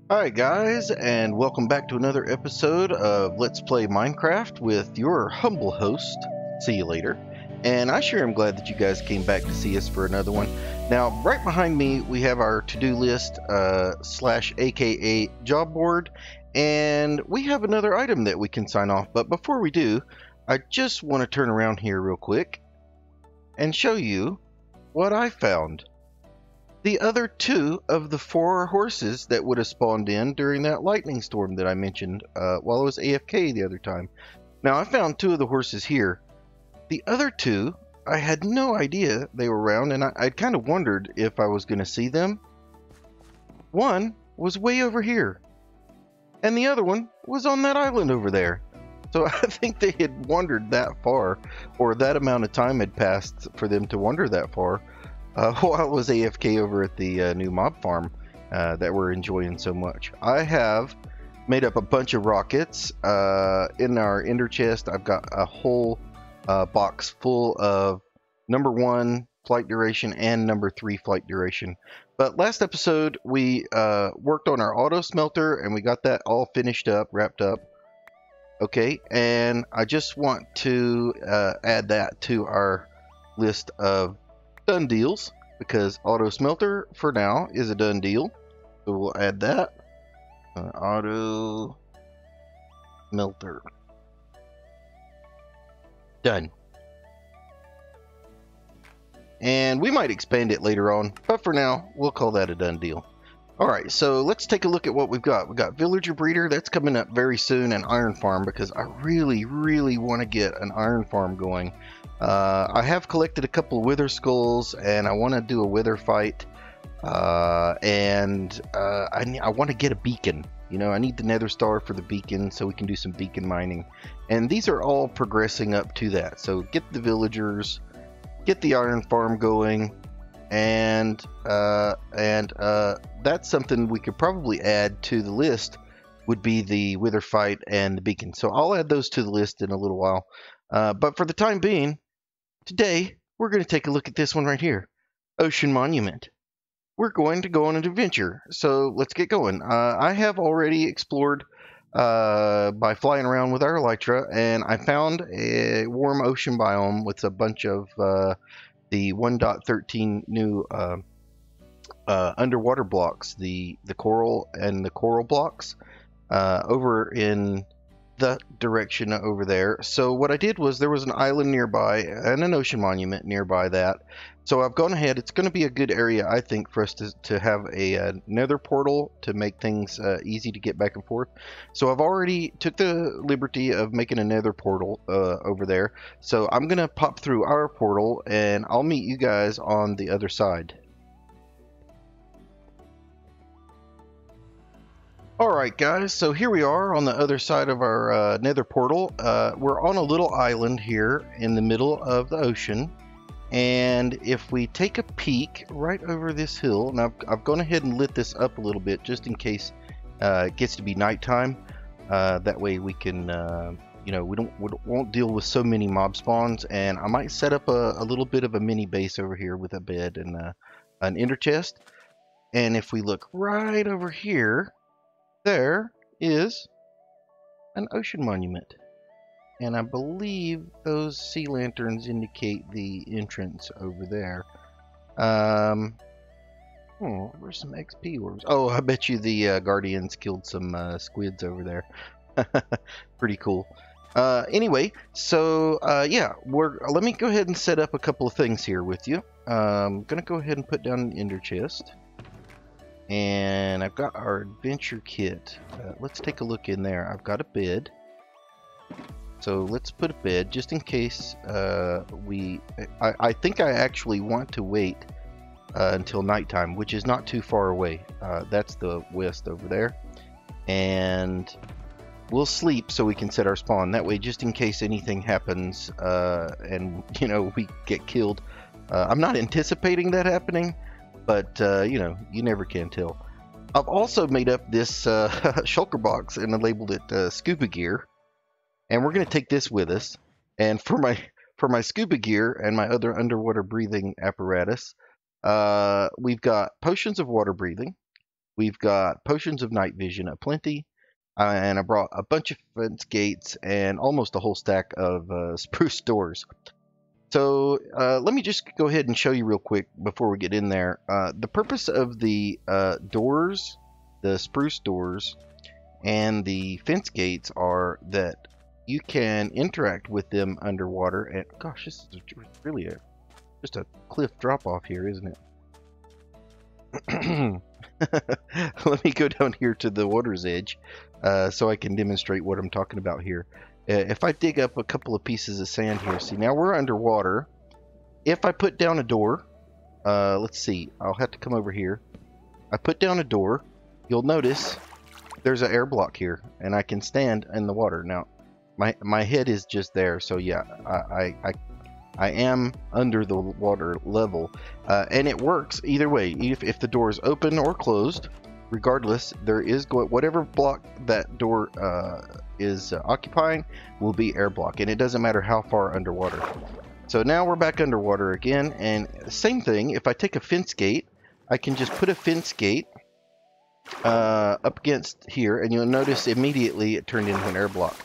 Hi guys, and welcome back to another episode of Let's Play Minecraft with your humble host. See you later. And I sure am glad that you guys came back to see us for another one. Now, right behind me, we have our to-do list slash AKA job board, and we have another item that we can sign off. But before we do, I just want to turn around here real quick and show you what I found. The other two of the four horses that would have spawned in during that lightning storm that I mentioned while I was AFK the other time. Now, I found two of the horses here. The other two, I had no idea they were around, and I kind of wondered if I was going to see them. One was way over here, and the other one was on that island over there. So I think they had wandered that far, or that amount of time had passed for them to wander that far. While I was AFK over at the new mob farm that we're enjoying so much. I have made up a bunch of rockets. In our ender chest, I've got a whole box full of number 1 flight duration and number 3 flight duration. But last episode, we worked on our auto smelter, and we got that all finished up, wrapped up. Okay, and I just want to add that to our list of done deals, because auto smelter for now is a done deal, so we'll add that. Auto smelter done, and we might expand it later on, but for now we'll call that a done deal. Alright, so let's take a look at what we've got. We've got villager breeder, that's coming up very soon, and iron farm, because I really want to get an iron farm going. I have collected a couple of wither skulls, and I want to do a wither fight, and I want to get a beacon. You know, I need the nether star for the beacon so we can do some beacon mining, and these are all progressing up to that. So get the villagers, get the iron farm going, and that's something we could probably add to the list, would be the wither fight and the beacon. So I'll add those to the list in a little while, but for the time being, today we're going to take a look at this one right here, Ocean Monument. We're going to go on an adventure, so let's get going. I have already explored by flying around with our elytra, and I found a warm ocean biome with a bunch of the 1.13 new underwater blocks, the coral and the coral blocks, over in the direction over there. So what I did was, there was an island nearby and an ocean monument nearby that. So I've gone ahead. It's going to be a good area, I think, for us to have a nether portal to make things easy to get back and forth. So I've already took the liberty of making a nether portal over there. So I'm going to pop through our portal, and I'll meet you guys on the other side. Alright guys, so here we are on the other side of our nether portal. We're on a little island here in the middle of the ocean, and if we take a peek right over this hill, and I've gone ahead and lit this up a little bit just in case it gets to be nighttime. That way we can, you know, we won't deal with so many mob spawns, and I might set up a little bit of a mini base over here with a bed and an ender chest. And if we look right over here, there is an ocean monument, and I believe those sea lanterns indicate the entrance over there. Oh, where's some XP orbs? Oh, I bet you the guardians killed some squids over there. Pretty cool. Anyway, so yeah, let me go ahead and set up a couple of things here with you. I'm gonna go ahead and put down an ender chest. And I've got our adventure kit. Let's take a look in there. I've got a bed. So let's put a bed just in case I think I actually want to wait until nighttime, which is not too far away. That's the west over there. And we'll sleep so we can set our spawn. That way, just in case anything happens and, you know, we get killed. I'm not anticipating that happening, but you know, you never can tell. I've also made up this shulker box, and I labeled it scuba gear, and we're going to take this with us. And for my scuba gear and my other underwater breathing apparatus, we've got potions of water breathing, We've got potions of night vision aplenty. And I brought a bunch of fence gates and almost a whole stack of spruce doors. So let me just go ahead and show you real quick before we get in there. The purpose of the doors, the spruce doors, and the fence gates are that you can interact with them underwater. And gosh, this is really just a cliff drop off here, isn't it? Let me go down here to the water's edge so I can demonstrate what I'm talking about here. If I dig up a couple of pieces of sand here, see, now we're underwater. If I put down a door, let's see, I'll have to come over here. I put down a door, you'll notice there's an air block here, and I can stand in the water. Now, my head is just there, so yeah, I am under the water level, and it works either way. If the door is open or closed, regardless, there is whatever block that door is occupying will be air block, and it doesn't matter how far underwater. So now we're back underwater again, and same thing. If I take a fence gate, I can just put a fence gate up against here, and you'll notice immediately it turned into an air block.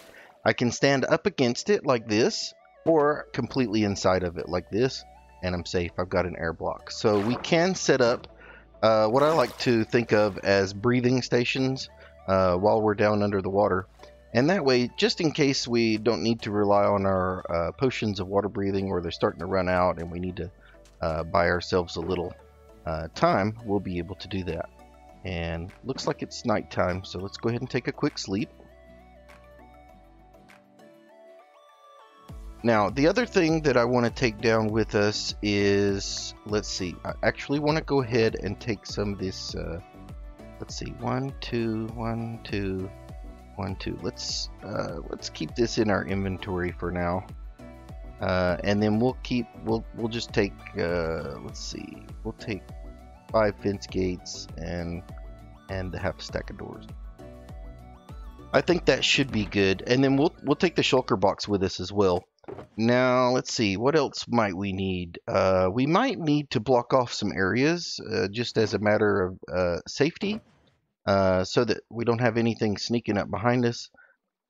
I can stand up against it like this, or completely inside of it like this, and I'm safe. I've got an air block. So we can set up what I like to think of as breathing stations while we're down under the water. And that way, just in case we don't need to rely on our potions of water breathing, or they're starting to run out and we need to buy ourselves a little time, we'll be able to do that. And looks like it's nighttime, so let's go ahead and take a quick sleep. Now, the other thing that I want to take down with us is, let's see, I actually want to go ahead and take some of this, let's see, 1, 2, 1, 2, 1, 2. Let's keep this in our inventory for now, and then we'll just take, let's see, we'll take 5 fence gates and the half stack of doors. I think that should be good, and then we'll take the shulker box with us as well. Now, let's see, what else might we need? We might need to block off some areas just as a matter of safety, so that we don't have anything sneaking up behind us.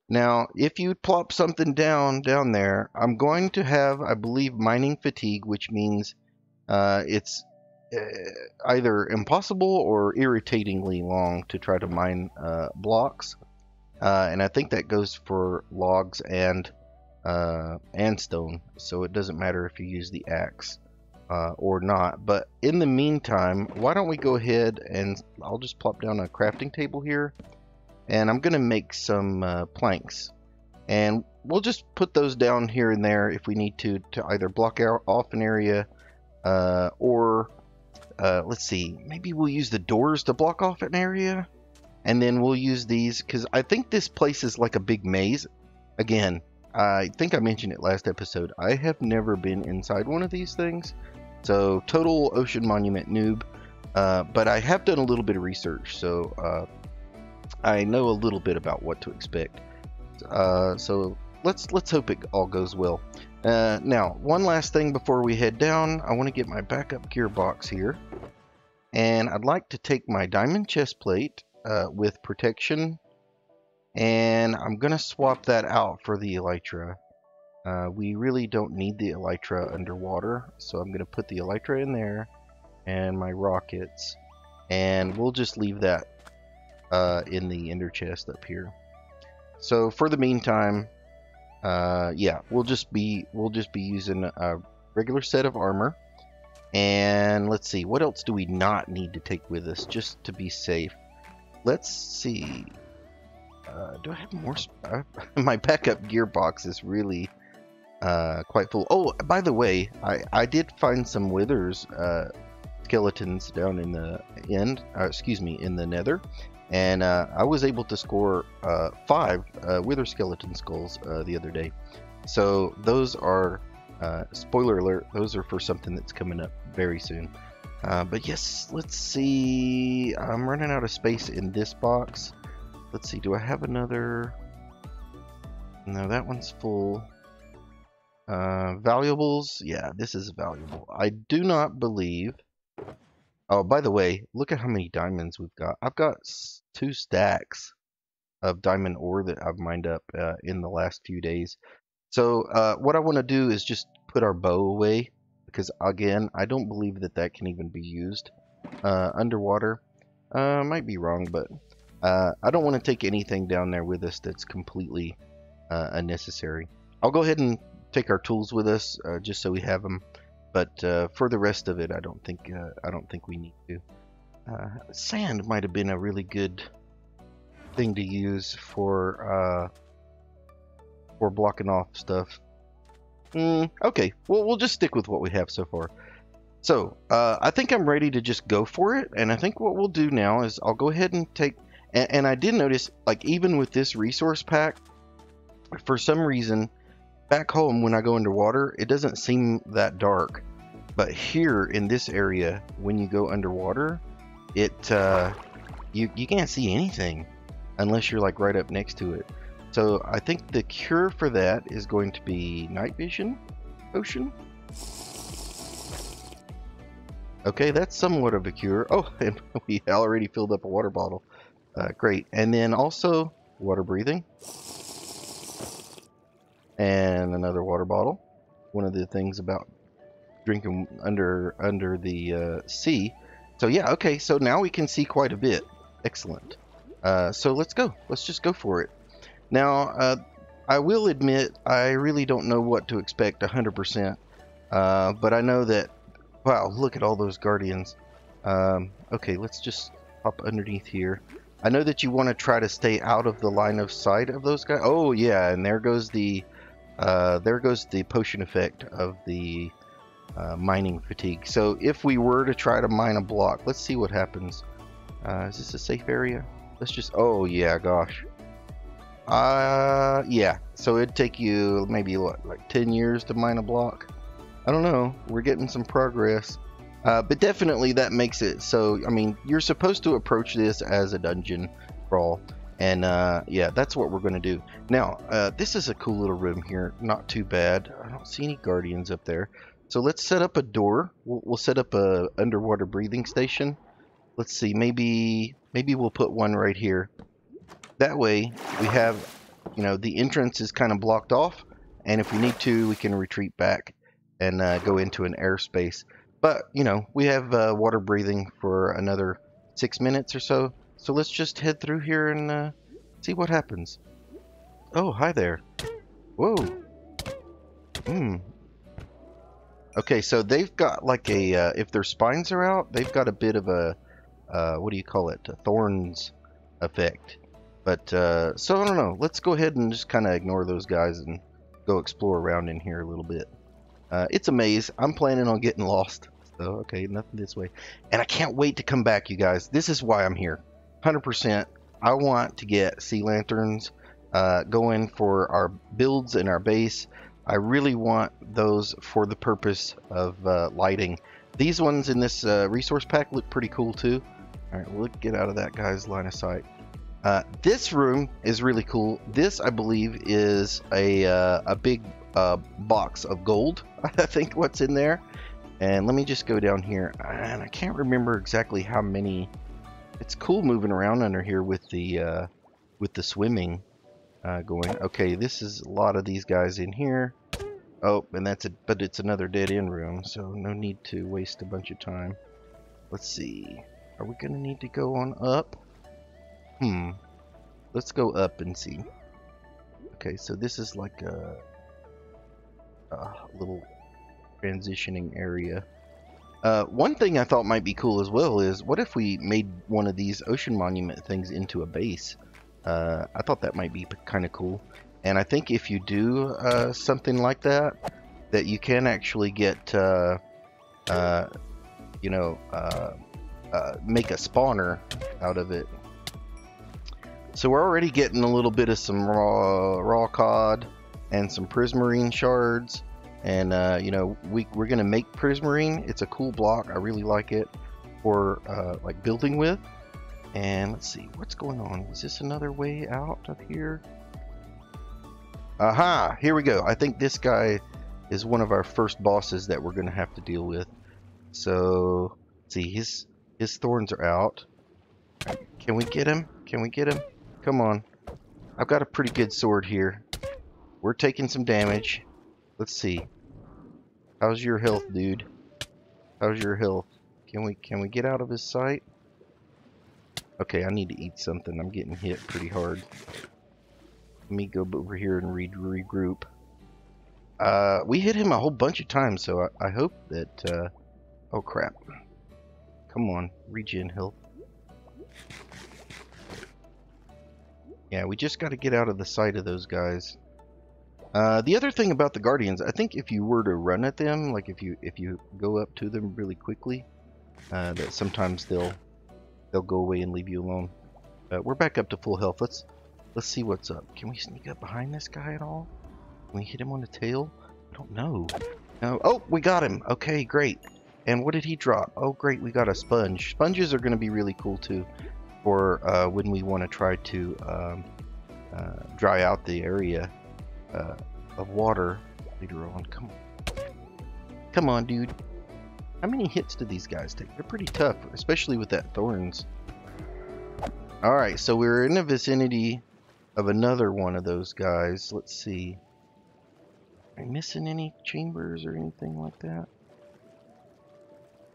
Now, if you plop something down there, I'm going to have, I believe, mining fatigue, which means it's either impossible or irritatingly long to try to mine blocks. And I think that goes for logs and stone, so it doesn't matter if you use the axe or not. But in the meantime, why don't we go ahead and I'll just plop down a crafting table here, and I'm gonna make some planks, and we'll just put those down here and there if we need to either block off an area or let's see, maybe we'll use the doors to block off an area, and then we'll use these, because I think this place is like a big maze. Again, I think I mentioned it last episode, I have never been inside one of these things, so total Ocean Monument noob, but I have done a little bit of research, so I know a little bit about what to expect. So let's hope it all goes well. Now, one last thing before we head down, I want to get my backup gearbox here, and I'd like to take my diamond chest plate with protection, and I'm gonna swap that out for the elytra. We really don't need the elytra underwater, so I'm gonna put the elytra in there and my rockets, and we'll just leave that in the ender chest up here. So for the meantime, yeah, we'll just be using a regular set of armor. And let's see, what else do we not need to take with us just to be safe? Let's see. Do I have more? My backup gearbox is really quite full. Oh, by the way, I did find some withers skeletons down in the in the nether, and I was able to score 5 wither skeleton skulls the other day. So those are, spoiler alert, those are for something that's coming up very soon. But yes, let's see. I'm running out of space in this box. Let's see, do I have another? No, that one's full. Valuables, yeah, this is valuable. I do not believe Oh, by the way, look at how many diamonds we've got. I've got 2 stacks of diamond ore that I've mined up in the last few days. So what I want to do is just put our bow away because again, I don't believe that that can even be used underwater. Might be wrong, but I don't want to take anything down there with us that's completely unnecessary. I'll go ahead and take our tools with us just so we have them. But for the rest of it, I don't think we need to. Sand might have been a really good thing to use for blocking off stuff. Okay, well, we'll just stick with what we have so far. So I think I'm ready to just go for it, and I think what we'll do now is I'll go ahead and take. And I did notice, like even with this resource pack, for some reason, back home when I go underwater, it doesn't seem that dark. But here in this area, when you go underwater, it you can't see anything unless you're like right up next to it. So I think the cure for that is going to be night vision potion. Okay, that's somewhat of a cure. Oh, and we already filled up a water bottle. Great. And then also water breathing. And another water bottle. One of the things about drinking under the sea. So yeah, okay, so now we can see quite a bit. Excellent. So let's go. Let's just go for it. Now, I will admit I really don't know what to expect 100%. But I know that, wow, look at all those guardians. Okay, let's just hop underneath here. I know that you want to try to stay out of the line of sight of those guys. Oh yeah, and there goes the potion effect of the mining fatigue. So if we were to try to mine a block, let's see what happens. Is this a safe area? Let's just, oh yeah, gosh. Yeah, so it'd take you maybe what, like 10 years to mine a block? I don't know, we're getting some progress. But definitely that makes it so, I mean, you're supposed to approach this as a dungeon crawl. And yeah, that's what we're going to do. Now, this is a cool little room here. Not too bad. I don't see any guardians up there. So let's set up a door. We'll set up a underwater breathing station. Let's see, maybe we'll put one right here. That way we have, you know, the entrance is kind of blocked off. And if we need to, we can retreat back and go into an airspace. But, you know, we have water breathing for another 6 minutes or so. So let's just head through here and see what happens. Oh, hi there. Whoa. Okay, so they've got like a, if their spines are out, they've got a bit of a, what do you call it? A thorns effect. But, so I don't know. Let's go ahead and just kind of ignore those guys and go explore around in here a little bit. It's a maze. I'm planning on getting lost. So, okay, nothing this way. And I can't wait to come back, you guys. This is why I'm here. 100%. I want to get sea lanterns going for our builds and our base. I really want those for the purpose of lighting. These ones in this resource pack look pretty cool too. Alright, we'll get out of that guy's line of sight. This room is really cool. This, I believe, is a big box of gold. I think what's in there. And let me just go down here. And I can't remember exactly how many. It's cool moving around under here with the swimming going. Okay, this is a lot of these guys in here. Oh, and that's it. But it's another dead end room, so no need to waste a bunch of time. Let's see. Are we gonna need to go on up? Let's go up and see. Okay, so this is like a little transitioning area. One thing I thought might be cool as well is, what if we made one of these ocean monument things into a base? I thought that might be kind of cool. And I think if you do something like that, that you can actually get, you know, make a spawner out of it. So we're already getting a little bit of some raw cod and some prismarine shards. And, you know, we're going to make prismarine. It's a cool block. I really like it for, like, building with. And let's see, what's going on? Is this another way out of here? Aha! Here we go. I think this guy is one of our first bosses that we're going to have to deal with. So, let's see, His thorns are out. Can we get him? Can we get him? Come on. I've got a pretty good sword here. We're taking some damage. Let's see. How's your health, dude? How's your health? Can we get out of his sight? Okay, I need to eat something. I'm getting hit pretty hard. Let me go over here and regroup. We hit him a whole bunch of times, so I hope that... oh, crap. Come on, regen health. Yeah, we just got to get out of the sight of those guys. The other thing about the Guardians, I think if you were to run at them, like if you go up to them really quickly, that sometimes they'll go away and leave you alone. We're back up to full health. Let's see what's up. Can we sneak up behind this guy at all? Can we hit him on the tail? I don't know. No. Oh, we got him. Okay, great. And what did he drop? Oh, great. We got a sponge. Sponges are going to be really cool too, for when we want to try to dry out the area of water later on. Come on, dude. How many hits do these guys take? They're pretty tough, especially with that thorns. Alright, so we're in the vicinity of another one of those guys. Let's see. Am I missing any chambers or anything like that?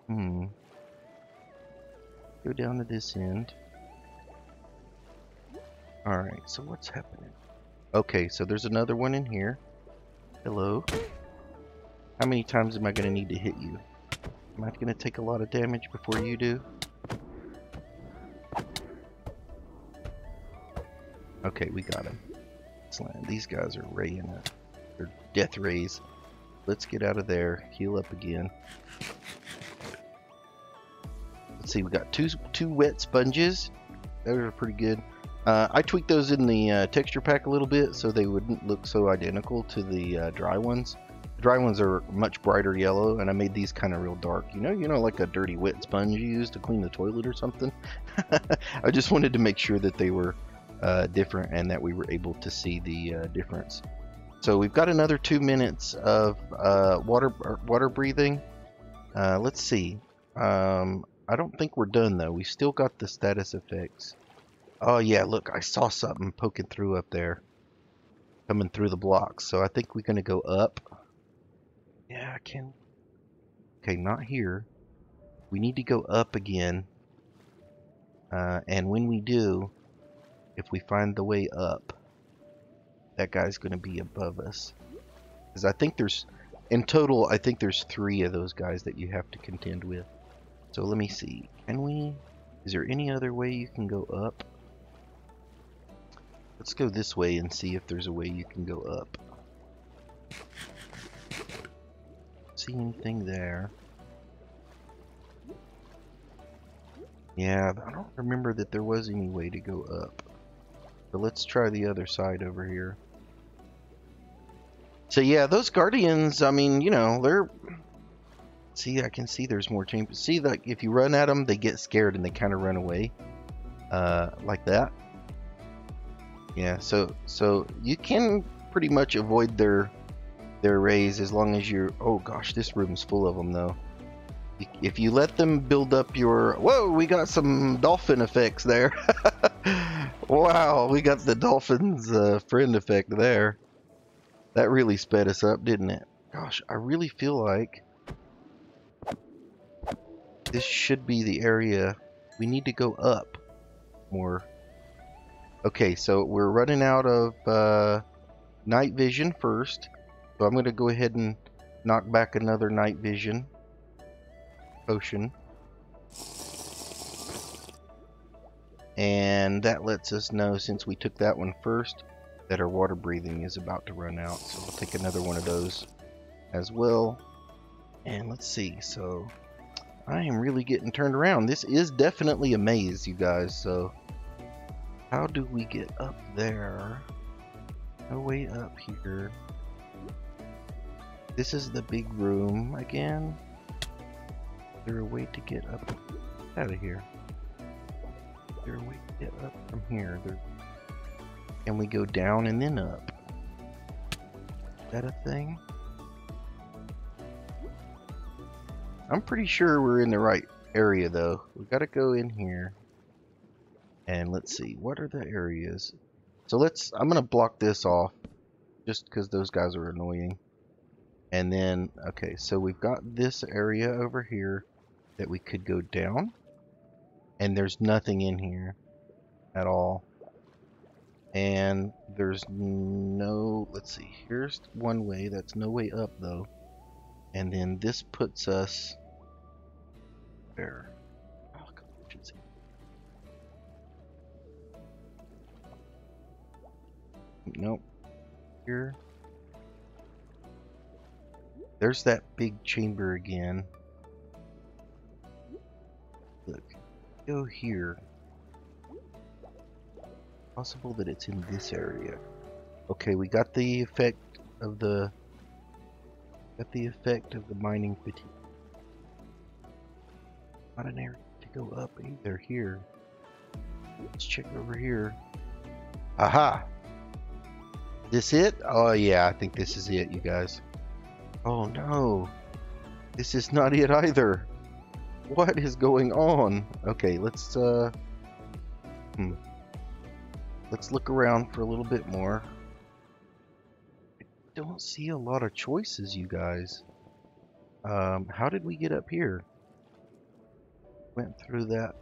Go down to this end. Alright, so what's happening? Okay, so there's another one in here. Hello. How many times am I going to need to hit you? Am I going to take a lot of damage before you do? Okay, we got him. Excellent. These guys are raying it. They're death rays. Let's get out of there. Heal up again. Let's see, we got two wet sponges. Those are pretty good. I tweaked those in the texture pack a little bit so they wouldn't look so identical to the dry ones. The dry ones are much brighter yellow, and I made these kind of real dark. You know, like a dirty wet sponge you use to clean the toilet or something. I just wanted to make sure that they were different and that we were able to see the difference. So we've got another 2 minutes of water breathing. Let's see. I don't think we're done though. We still got the status effects. Oh yeah, look, I saw something poking through up there. Coming through the blocks. So I think we're going to go up. Yeah, I can. Okay, not here. We need to go up again. And when we do, if we find the way up, that guy's going to be above us. Because I think there's, in total, I think there's 3 of those guys that you have to contend with. So let me see. Can we, is there any other way you can go up? Let's go this way and see if there's a way you can go up. See anything there? Yeah, I don't remember that there was any way to go up. But let's try the other side over here. So yeah, those Guardians, I mean, you know, they're... See, I can see there's more chambers. See, like, if you run at them, they get scared and they kind of run away. Like that. Yeah, so you can pretty much avoid their rays as long as you're... Oh gosh, this room's full of them though. If you let them build up your... Whoa, we got some dolphin effects there. Wow, we got the dolphin's friend effect there. That really sped us up, didn't it? Gosh, I really feel like this should be the area. We need to go up more. Okay, so we're running out of night vision first. So I'm going to go ahead and knock back another night vision potion. And that lets us know, since we took that one first, that our water breathing is about to run out. So we'll take another one of those as well. And let's see, so I am really getting turned around. This is definitely a maze, you guys. So how do we get up there? No way up here. This is the big room again. Is there a way to get up out of here? Is there a way to get up from here? Can we go down and then up? Is that a thing? I'm pretty sure we're in the right area though. We gotta go in here and let's see, what are the areas? So I'm gonna block this off just because those guys are annoying. And then, okay, so we've got this area over here that we could go down, and there's nothing in here at all. And there's no, let's see, here's one way, that's no way up though. And then this puts us there. Oh, nope. Here. There's that big chamber again. Look, go here. Possible that it's in this area. Okay, we got the effect of the mining fatigue. Not an area to go up either here. Let's check over here. Aha! This it? Oh yeah, I think this is it, you guys. Oh no, this is not it either. What is going on? Okay, let's look around for a little bit more. I don't see a lot of choices, you guys. How did we get up here? Went through that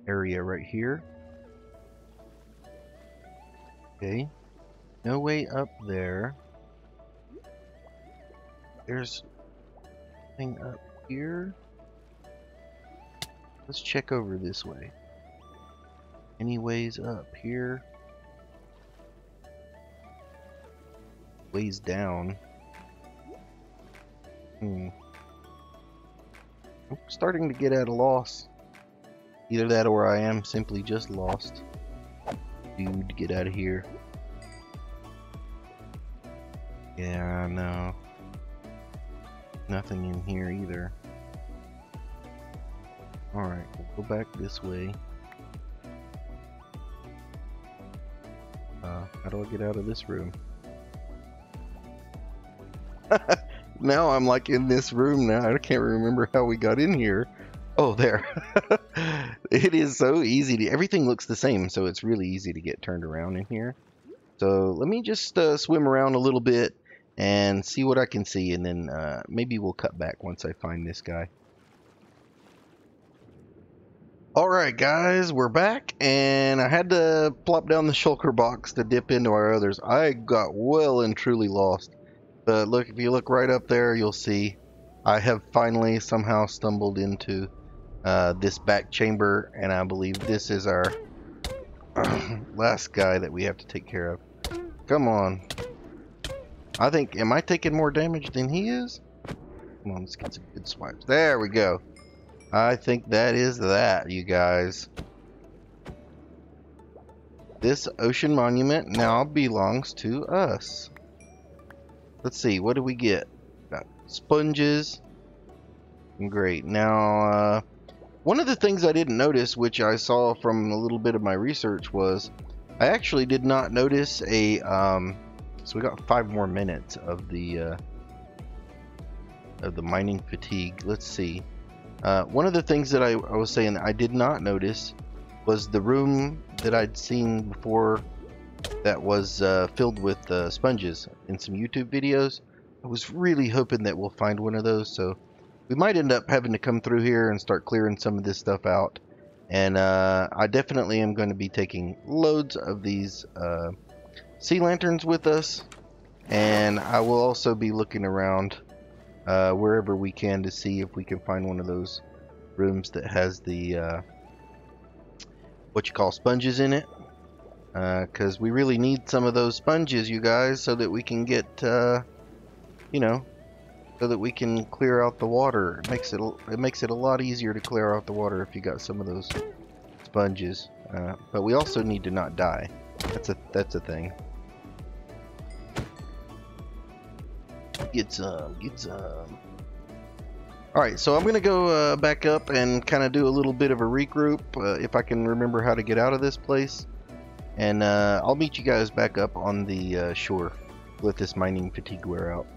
area right here. Okay, no way up there. There's nothing up here. Let's check over this way. Any ways up here? Ways down. I'm starting to get at a loss. Either that or I am simply just lost. Dude, get out of here. Yeah, no. Nothing in here either. Alright, we'll go back this way. How do I get out of this room? Now I'm like in this room now. I can't remember how we got in here. Oh, there. It is so easy to... Everything looks the same, so it's really easy to get turned around in here. So let me just swim around a little bit and see what I can see, and then maybe we'll cut back once I find this guy. Alright guys, we're back, and I had to plop down the shulker box to dip into our others. I got well and truly lost. But look, if you look right up there, you'll see I have finally somehow stumbled into this back chamber, and I believe this is our last guy that we have to take care of. Come on. I think, am I taking more damage than he is? Come on, let's get some good swipes. There we go. I think that is that, you guys. This ocean monument now belongs to us. Let's see, what do we get? Got sponges. Great. Now, one of the things I didn't notice, which I saw from a little bit of my research, was I actually did not notice a so we got 5 more minutes of the mining fatigue. Let's see. One of the things that I was saying that I did not notice was the room that I'd seen before that was filled with sponges in some YouTube videos. I was really hoping that we'll find one of those, so we might end up having to come through here and start clearing some of this stuff out. And I definitely am going to be taking loads of these sea lanterns with us, and I will also be looking around wherever we can to see if we can find one of those rooms that has the what you call sponges in it, because we really need some of those sponges, you guys, so that we can get you know, so that we can clear out the water. It makes it a lot easier to clear out the water if you got some of those sponges, but we also need to not die. That's a thing. Get some. Alright, so I'm going to go back up and kind of do a little bit of a regroup, if I can remember how to get out of this place. And I'll meet you guys back up on the shore. Let this mining fatigue wear out.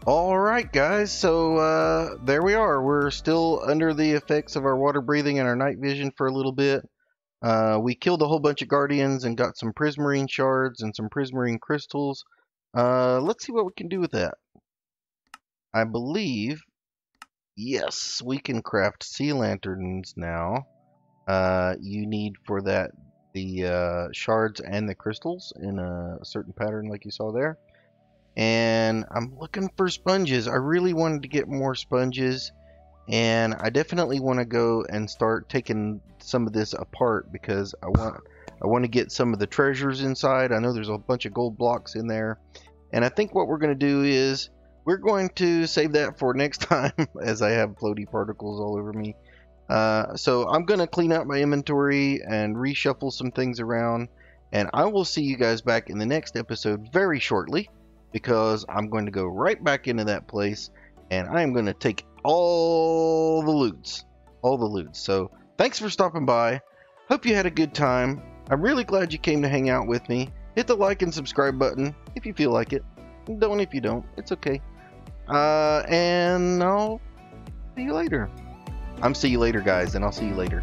Alright guys, so there we are. We're still under the effects of our water breathing and our night vision for a little bit. We killed a whole bunch of guardians and got some prismarine shards and some prismarine crystals. Let's see what we can do with that. I believe, yes, we can craft sea lanterns now. You need for that the shards and the crystals in a certain pattern like you saw there. And I'm looking for sponges. I really wanted to get more sponges, and I definitely want to go and start taking some of this apart because I want to get some of the treasures inside. I know there's a bunch of gold blocks in there, and I think what we're going to do is we're going to save that for next time as I have floaty particles all over me. So I'm going to clean out my inventory and reshuffle some things around, and I will see you guys back in the next episode very shortly, because I'm going to go right back into that place and I am going to take all the loots. So thanks for stopping by. Hope you had a good time. I'm really glad you came to hang out with me. Hit the like and subscribe button if you feel like it. Don't if you don't. It's okay. And I'll see you later. I'm see you later, guys, and I'll see you later.